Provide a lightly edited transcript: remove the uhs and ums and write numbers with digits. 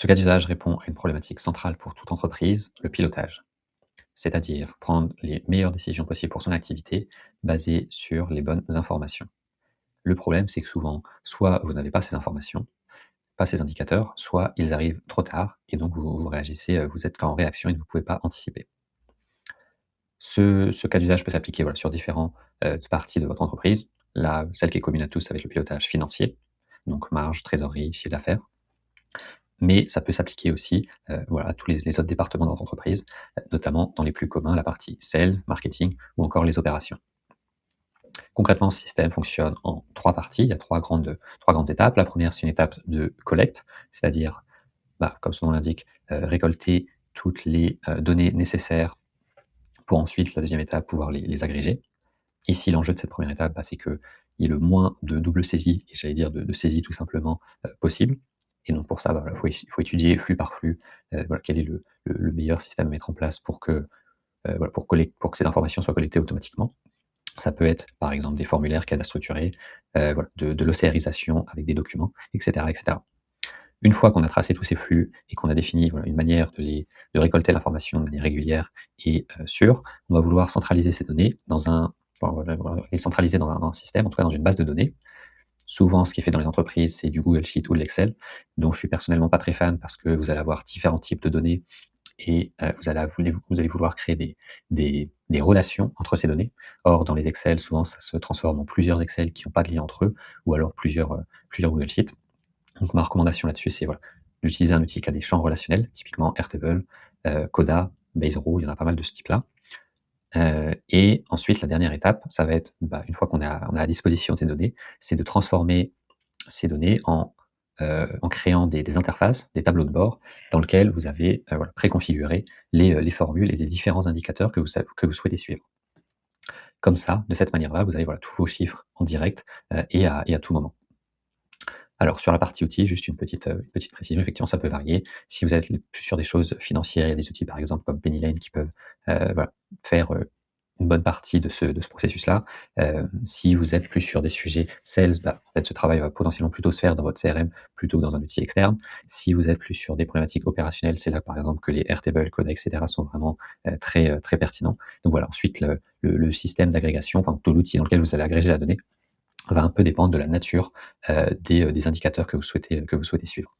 Ce cas d'usage répond à une problématique centrale pour toute entreprise, le pilotage. C'est-à-dire prendre les meilleures décisions possibles pour son activité basées sur les bonnes informations. Le problème, c'est que souvent, soit vous n'avez pas ces informations, pas ces indicateurs, soit ils arrivent trop tard et donc vous réagissez, vous êtes qu'en réaction et vous ne pouvez pas anticiper. Ce cas d'usage peut s'appliquer, voilà, sur différentes parties de votre entreprise. Celle qui est commune à tous, ça va être le pilotage financier, donc marge, trésorerie, chiffre d'affaires. Mais ça peut s'appliquer aussi, voilà, à tous les autres départements de votre entreprise, notamment dans les plus communs, la partie sales, marketing ou encore les opérations. Concrètement, ce système fonctionne en 3 parties. Il y a trois grandes étapes. La première, c'est une étape de collecte, c'est-à-dire, comme son nom l'indique, récolter toutes les, données nécessaires pour ensuite, la deuxième étape, pouvoir les agréger. Ici, l'enjeu de cette première étape, c'est qu'il y ait le moins de double saisie et j'allais dire de saisie tout simplement, possible. Et donc pour ça, voilà, faut étudier flux par flux, voilà, quel est le meilleur système à mettre en place pour que, voilà, pour que ces informations soient collectées automatiquement. Ça peut être, par exemple, des formulaires qui aident à structurer, voilà, de l'OCRisation avec des documents, et cetera, et cetera. Une fois qu'on a tracé tous ces flux et qu'on a défini, voilà, une manière de récolter l'information de manière régulière et sûre, on va vouloir centraliser ces données voilà, les centraliser dans un système, en tout cas dans une base de données. Souvent, ce qui est fait dans les entreprises, c'est du Google Sheet ou de l'Excel, dont je suis personnellement pas très fan parce que vous allez avoir différents types de données et vous allez vouloir créer des relations entre ces données. Or, dans les Excel, souvent, ça se transforme en plusieurs Excel qui n'ont pas de lien entre eux ou alors plusieurs Google Sheets. Donc ma recommandation là-dessus, c'est voilà, d'utiliser un outil qui a des champs relationnels, typiquement Airtable, Coda, Baserow, il y en a pas mal de ce type-là. Et ensuite, la dernière étape, ça va être, une fois qu'on a à disposition ces données, c'est de transformer ces données en créant des interfaces, des tableaux de bord dans lesquels vous avez, voilà, préconfiguré les formules et les différents indicateurs que vous souhaitez suivre. Comme ça, de cette manière-là, vous avez, voilà, tous vos chiffres en direct, et à tout moment. Alors sur la partie outils, juste une petite précision, effectivement, ça peut varier. Si vous êtes plus sur des choses financières, il y a des outils, par exemple, comme Pennylane qui peuvent, voilà, faire, une bonne partie de ce processus-là. Si vous êtes plus sur des sujets sales, en fait, ce travail va potentiellement plutôt se faire dans votre CRM plutôt que dans un outil externe. Si vous êtes plus sur des problématiques opérationnelles, c'est là, par exemple, que les Airtable, Coda et cetera sont vraiment, très pertinents. Donc voilà, ensuite le système d'agrégation, enfin, tout l'outil dans lequel vous allez agréger la donnée va un peu dépendre de la nature, des indicateurs que vous souhaitez suivre.